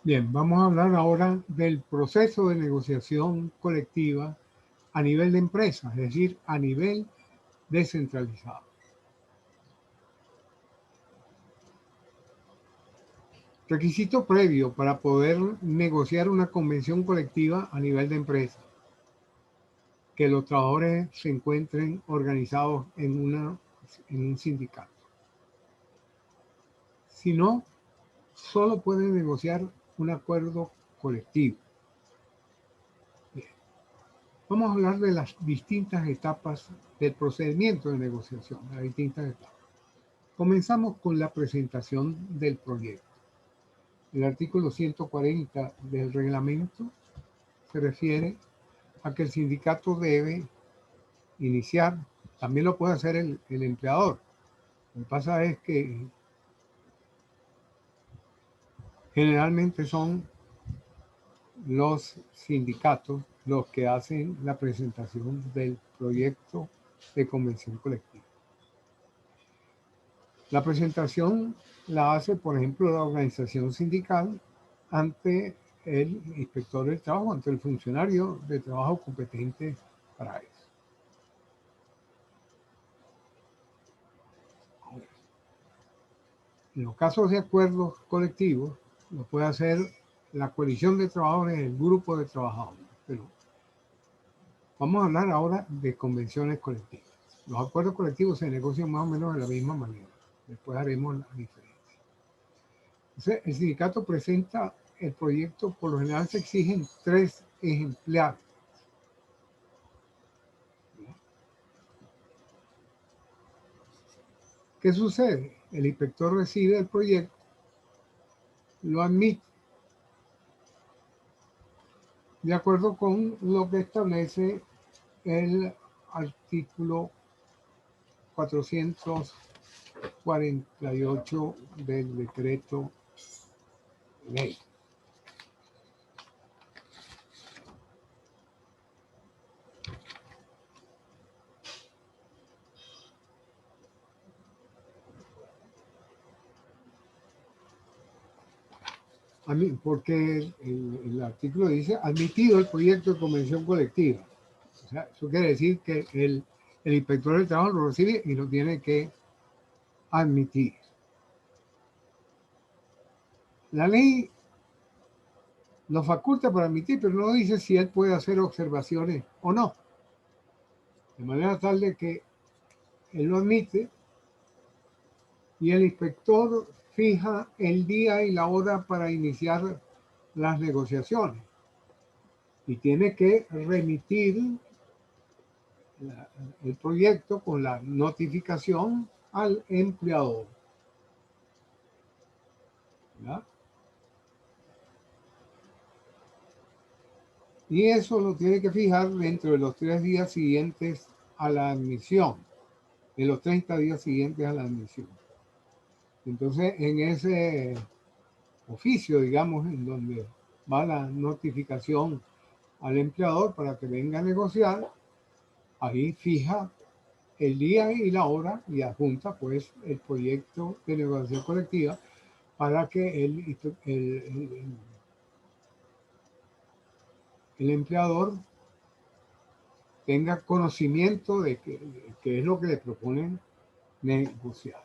Bien, vamos a hablar ahora del proceso de negociación colectiva a nivel de empresa, es decir, a nivel descentralizado. Requisito previo para poder negociar una convención colectiva a nivel de empresa: que los trabajadores se encuentren organizados en un sindicato. Si no, solo pueden negociar un acuerdo colectivo. Bien, vamos a hablar de las distintas etapas del procedimiento de negociación, las distintas etapas. Comenzamos con la presentación del proyecto. El artículo 140 del reglamento se refiere a que el sindicato debe iniciar, también lo puede hacer el empleador. Lo que pasa es que generalmente son los sindicatos los que hacen la presentación del proyecto de convención colectiva. La presentación la hace, por ejemplo, la organización sindical ante el inspector del trabajo, ante el funcionario de trabajo competente para eso. En los casos de acuerdos colectivos, lo puede hacer la coalición de trabajadores, el grupo de trabajadores. Pero vamos a hablar ahora de convenciones colectivas. Los acuerdos colectivos se negocian más o menos de la misma manera. Después haremos la diferencia. Entonces, el sindicato presenta el proyecto. Por lo general se exigen 3 ejemplares. ¿Qué sucede? El inspector recibe el proyecto, lo admite, de acuerdo con lo que establece el artículo 448 del decreto ley. Porque el artículo dice admitido el proyecto de convención colectiva. O sea, eso quiere decir que el inspector del trabajo lo recibe y lo tiene que admitir. La ley lo faculta para admitir, pero no dice si él puede hacer observaciones o no. De manera tal de que él lo admite y el inspector fija el día y la hora para iniciar las negociaciones. Y tiene que remitir el proyecto con la notificación al empleador. ¿Ya? Y eso lo tiene que fijar dentro de los 3 días siguientes a la admisión, de los 30 días siguientes a la admisión. Entonces, en ese oficio, digamos, en donde va la notificación al empleador para que venga a negociar, ahí fija el día y la hora y adjunta pues el proyecto de negociación colectiva para que el empleador tenga conocimiento de qué es lo que le proponen negociar.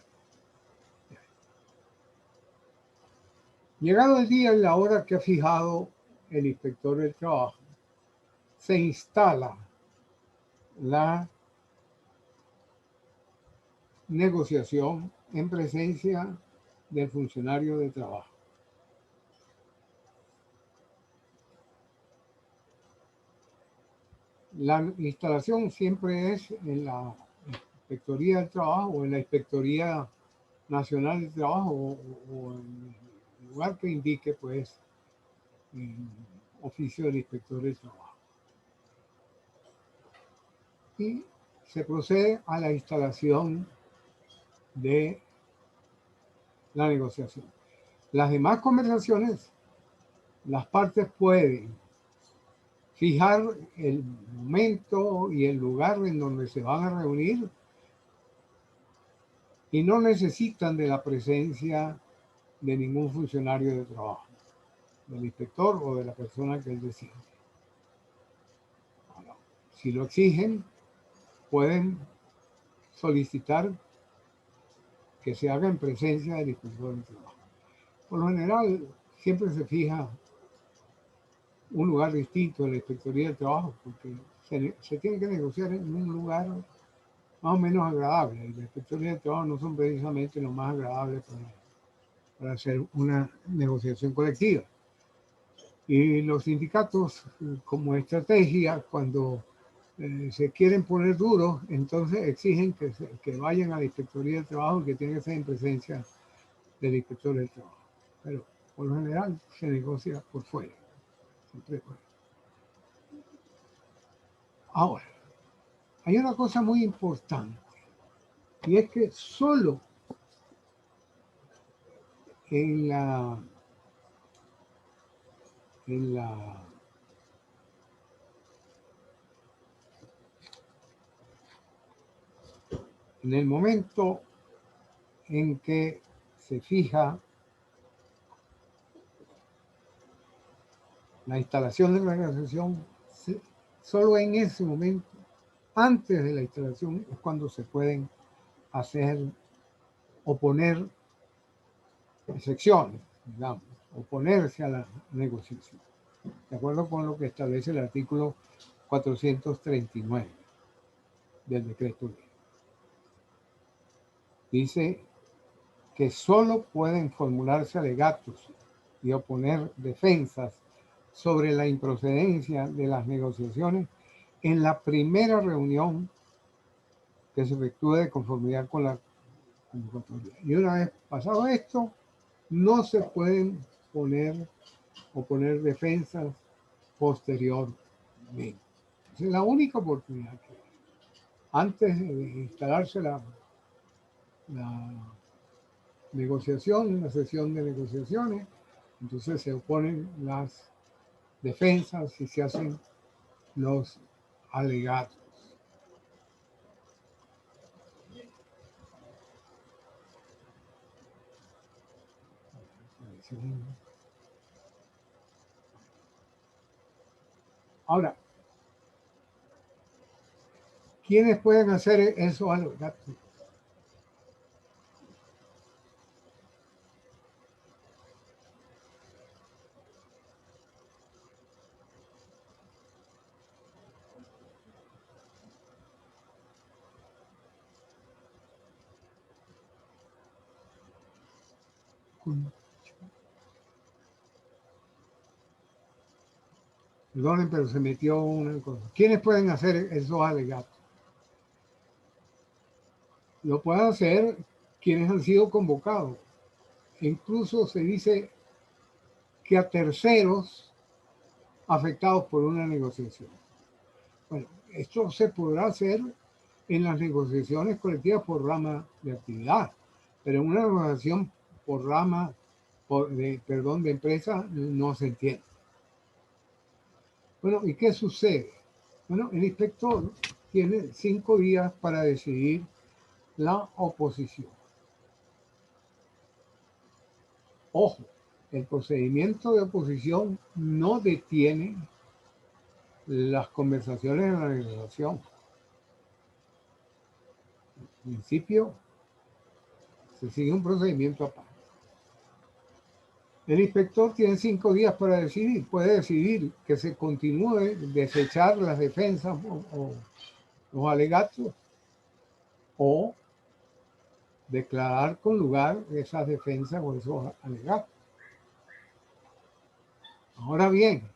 Llegado el día y la hora que ha fijado el inspector del trabajo, se instala la negociación en presencia del funcionario de trabajo. La instalación siempre es en la Inspectoría del Trabajo o en la Inspectoría Nacional del Trabajo o en el lugar que indique pues el oficio del inspector del trabajo. Y se procede a la instalación de la negociación. Las demás conversaciones, las partes pueden fijar el momento y el lugar en donde se van a reunir y no necesitan de la presencia de ningún funcionario de trabajo. del inspector o de la persona que él decide. Ahora, si lo exigen, pueden solicitar que se haga en presencia del inspector del trabajo. Por lo general, siempre se fija un lugar distinto en la Inspectoría del Trabajo, porque se tiene que negociar en un lugar más o menos agradable. Y las Inspectorías del Trabajo no son precisamente lo más agradable para hacer una negociación colectiva. Y los sindicatos, como estrategia, cuando se quieren poner duros, entonces exigen que vayan a la Inspectoría del Trabajo y que tienen que ser en presencia del inspector del trabajo. Pero por lo general se negocia por fuera. Siempre fuera. Ahora, hay una cosa muy importante y es que solo en la en el momento en que se fija la instalación de la negociación, solo en ese momento, antes de la instalación, es cuando se pueden hacer o poner excepciones, digamos, oponerse a la negociación, de acuerdo con lo que establece el artículo 439 del decreto ley. Dice que solo pueden formularse alegatos y oponer defensas sobre la improcedencia de las negociaciones en la primera reunión que se efectúe de conformidad con la convocatoria. Y una vez pasado esto, no se pueden oponer defensas posteriormente. Esa es la única oportunidad que hay. Antes de instalarse la negociación, una sesión de negociaciones, entonces se oponen las defensas y se hacen los alegatos. Ahora, ¿quiénes pueden hacer esos alegatos? Perdonen, pero se metió una cosa. ¿Quiénes pueden hacer esos alegatos? Lo pueden hacer quienes han sido convocados. E incluso se dice que a terceros afectados por una negociación. Bueno, esto se podrá hacer en las negociaciones colectivas por rama de actividad, pero en una negociación por rama, de empresa, no se entiende. Bueno, ¿y qué sucede? Bueno, el inspector tiene 5 días para decidir la oposición. Ojo, el procedimiento de oposición no detiene las conversaciones en la negociación. En principio, se sigue un procedimiento aparte. El inspector tiene 5 días para decidir. Puede decidir que se continúe, desechar las defensas o los alegatos, o declarar con lugar esas defensas o esos alegatos. Ahora bien,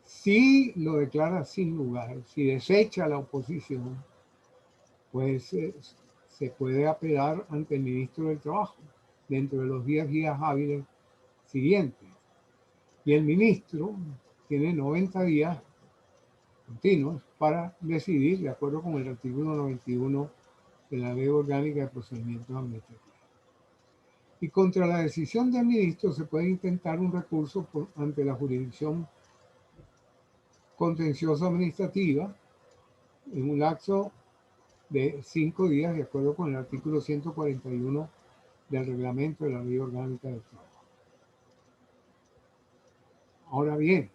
si lo declara sin lugar, si desecha la oposición, pues se puede apelar ante el ministro del Trabajo dentro de los 10 días hábiles siguientes. Y el ministro tiene 90 días continuos para decidir, de acuerdo con el artículo 91 de la Ley Orgánica de Procedimientos Administrativos. Y contra la decisión del ministro se puede intentar un recurso ante la jurisdicción contenciosa administrativa en un lapso de 5 días, de acuerdo con el artículo 141 del reglamento de la Ley Orgánica del Trabajo. Ahora bien,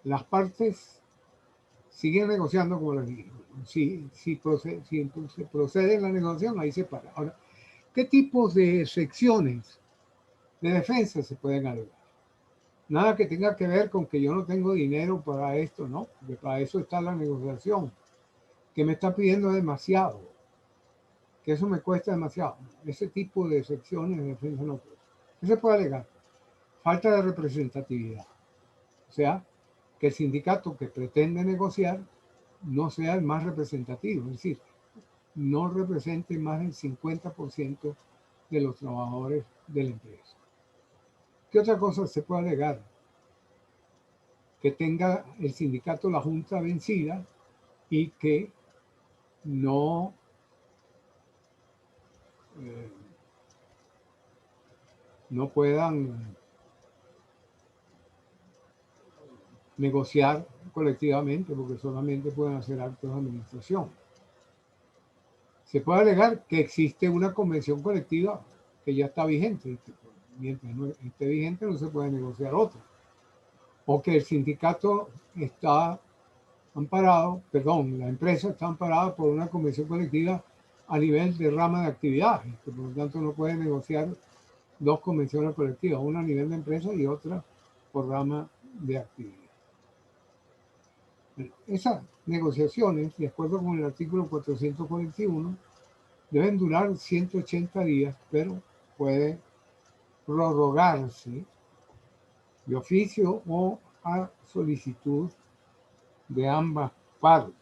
las partes siguen negociando como les dije. Si se procede en la negociación, ahí se para. Ahora, ¿qué tipos de secciones de defensa se pueden alegar? Nada que tenga que ver con que yo no tengo dinero para esto, ¿no? Porque para eso está la negociación, que me está pidiendo demasiado, que eso me cuesta demasiado. Ese tipo de secciones de defensa no puede. ¿Qué se puede alegar? Falta de representatividad. O sea, que el sindicato que pretende negociar no sea el más representativo, es decir, no represente más del 50% de los trabajadores de la empresa. ¿Qué otra cosa se puede alegar? Que tenga el sindicato la junta vencida y que no eh, no puedan negociar colectivamente porque solamente pueden hacer actos de administración. Se puede alegar que existe una convención colectiva que ya está vigente. Mientras no esté vigente no se puede negociar otra. O que el sindicato está amparado, perdón, la empresa está amparada por una convención colectiva a nivel de rama de actividades, que por lo tanto no puede negociar dos convenciones colectivas, una a nivel de empresa y otra por rama de actividad. Bueno, esas negociaciones, de acuerdo con el artículo 441, deben durar 180 días, pero puede prorrogarse de oficio o a solicitud de ambas partes.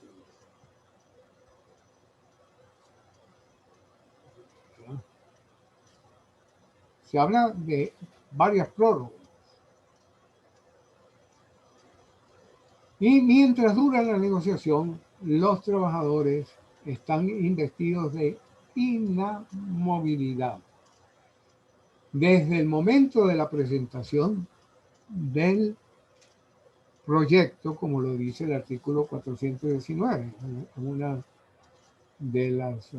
Se habla de varias prórrogas. Y mientras dura la negociación, los trabajadores están investidos de inamovilidad desde el momento de la presentación del proyecto, como lo dice el artículo 419, una de los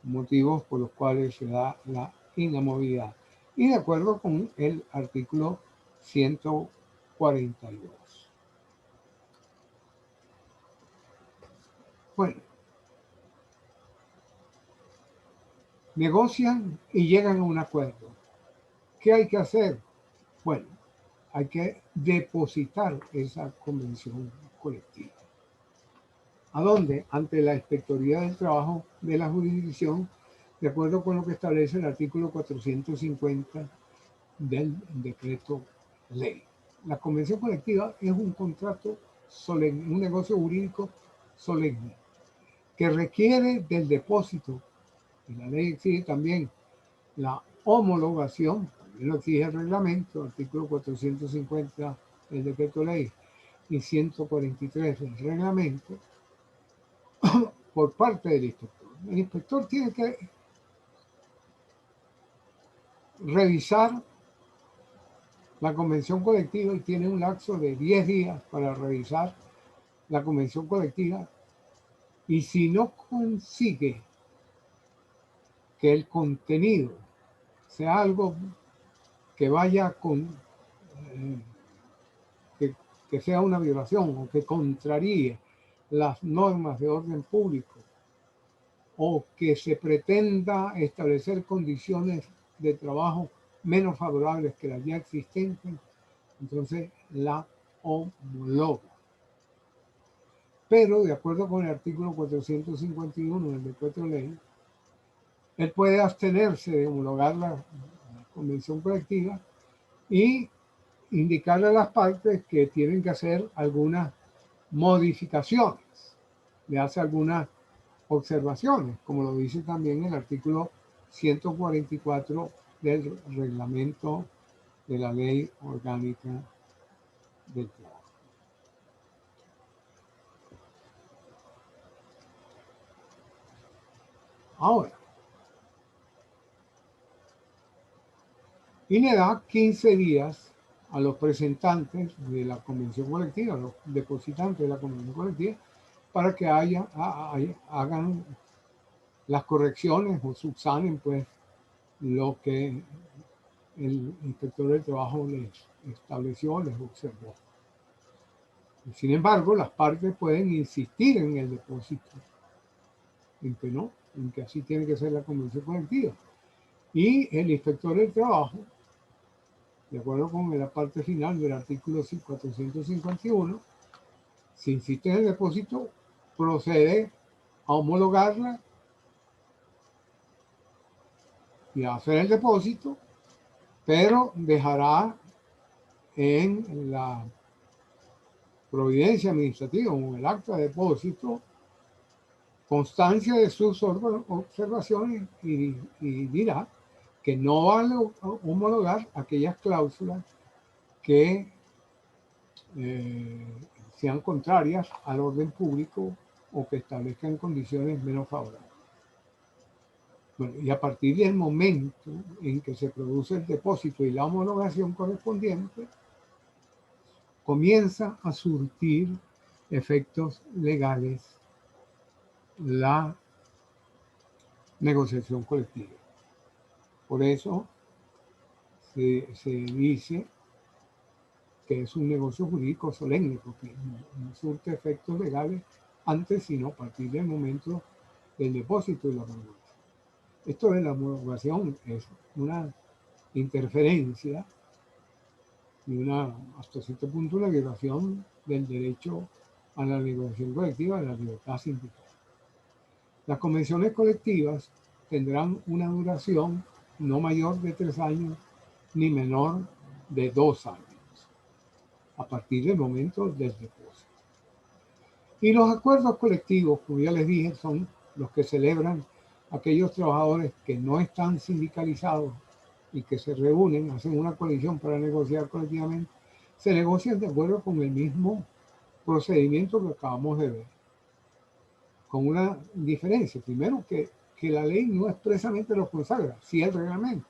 motivos por los cuales se da la inamovilidad, y de acuerdo con el artículo 142. Bueno, negocian y llegan a un acuerdo. ¿Qué hay que hacer? Bueno, hay que depositar esa convención colectiva. ¿A dónde? Ante la Inspectoría del Trabajo de la jurisdicción, de acuerdo con lo que establece el artículo 450 del decreto ley. La convención colectiva es un contrato solemne, un negocio jurídico solemne, que requiere del depósito, y la ley exige también la homologación, también lo exige el reglamento, artículo 450 del decreto ley y 143 del reglamento, por parte del inspector. El inspector tiene que revisar la convención colectiva y tiene un lapso de 10 días para revisar la convención colectiva, y si no consigue que el contenido sea algo que vaya con que sea una violación o que contraríe las normas de orden público o que se pretenda establecer condiciones de trabajo menos favorables que las ya existentes, entonces la homologa. Pero de acuerdo con el artículo 451 del decreto ley, él puede abstenerse de homologar la convención colectiva y indicarle a las partes que tienen que hacer algunas modificaciones, le hace algunas observaciones, como lo dice también el artículo 144 del reglamento de la ley orgánica del trabajo. Ahora, y le da 15 días a los presentantes de la convención colectiva, a los depositantes de la convención colectiva, para que hagan las correcciones o subsanen pues lo que el inspector del trabajo les estableció, les observó. Sin embargo, las partes pueden insistir en el depósito, en que no, en que así tiene que ser la convención colectiva. Y el inspector del trabajo, de acuerdo con la parte final del artículo 451, si insiste en el depósito, procede a homologarla y a hacer el depósito, pero dejará en la providencia administrativa o en el acta de depósito constancia de sus observaciones y dirá que no va a homologar aquellas cláusulas que sean contrarias al orden público o que establezcan condiciones menos favorables. Bueno, y a partir del momento en que se produce el depósito y la homologación correspondiente, comienza a surtir efectos legales la negociación colectiva. Por eso se dice que es un negocio jurídico solemne, porque no surte efectos legales antes, sino a partir del momento del depósito y la homologación. Esto de la homologación es una interferencia y hasta cierto punto una violación del derecho a la negociación colectiva, a la libertad sindical. Las convenciones colectivas tendrán una duración no mayor de 3 años ni menor de 2 años, a partir del momento del depósito. Y los acuerdos colectivos, como ya les dije, son los que celebran aquellos trabajadores que no están sindicalizados y que se reúnen, hacen una coalición para negociar colectivamente, se negocian de acuerdo con el mismo procedimiento que acabamos de ver, con una diferencia. Primero, que la ley no expresamente lo consagra, sí el reglamento.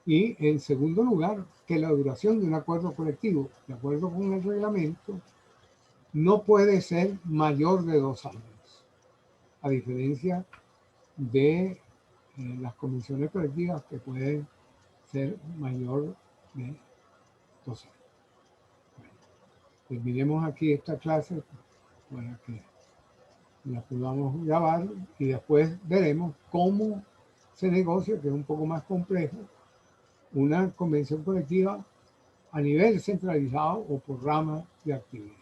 Y en segundo lugar, que la duración de un acuerdo colectivo, de acuerdo con el reglamento, no puede ser mayor de 2 años, a diferencia de las convenciones colectivas que pueden ser mayor de 2 años. Bueno, terminemos aquí esta clase para que la podamos grabar y después veremos cómo se negocia, que es un poco más complejo, una convención colectiva a nivel centralizado o por rama de actividad.